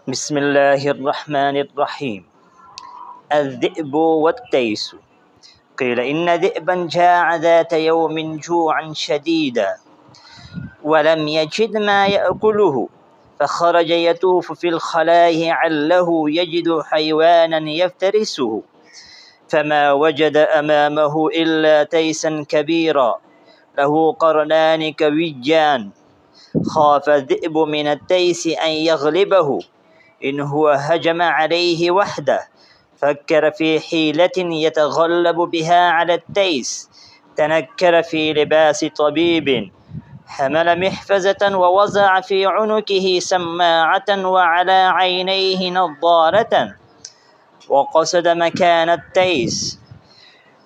بسم الله الرحمن الرحيم. الذئب والتيس. قيل إن ذئبا جاع ذات يوم جوعا شديدا ولم يجد ما يأكله، فخرج يطوف في الخلاء عله يجد حيوانا يفترسه، فما وجد أمامه إلا تيسا كبيرا له قرنان كويان. خاف الذئب من التيس أن يغلبه إن هو هجم عليه وحده، فكر في حيلة يتغلب بها على التيس. تنكر في لباس طبيب، حمل محفزة ووضع في عنقه سماعة وعلى عينيه نظارة، وقصد مكان التيس.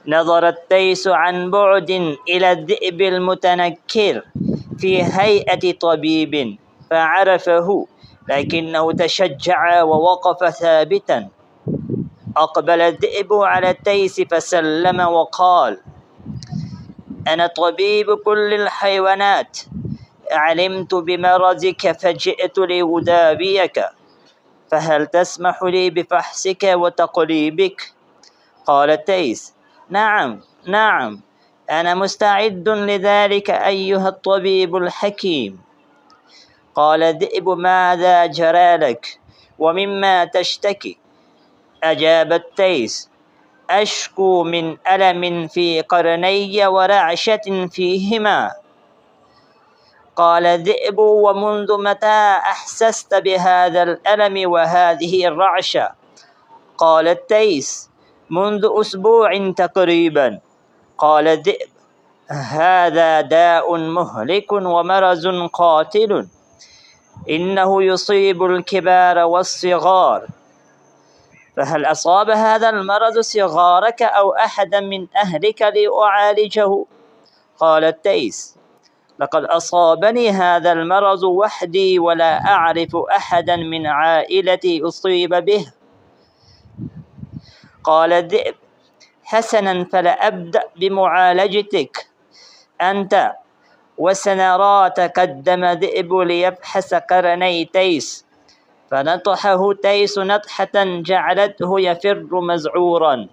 نظر التيس عن بعد إلى الذئب المتنكر في هيئة طبيب فعرفه، لكنه تشجع ووقف ثابتا. أقبل الذئب على التيس فسلم وقال: أنا طبيب كل الحيوانات، علمت بمرضك فجئت لأداويك، فهل تسمح لي بفحصك وتقريبك؟ قال التيس: نعم نعم، أنا مستعد لذلك أيها الطبيب الحكيم. قال الذئب: ماذا جرى لك ومما تشتكي؟ أجاب التيس: أشكو من ألم في قرني ورعشة فيهما. قال الذئب: ومنذ متى أحسست بهذا الألم وهذه الرعشة؟ قال التيس: منذ أسبوع تقريبا. قال الذئب: هذا داء مهلك ومرض قاتل، إنه يصيب الكبار والصغار، فهل أصاب هذا المرض صغارك أو أحدا من أهلك لأعالجه؟ قال التيس: لقد أصابني هذا المرض وحدي ولا أعرف أحدا من عائلتي أصيب به. قال الذئب: حسنا، فلأبدأ بمعالجتك أنت، وسنرى. تقدم ذئب ليفحص قرني تيس، فنطحه تيس نطحة جعلته يفر مذعورا.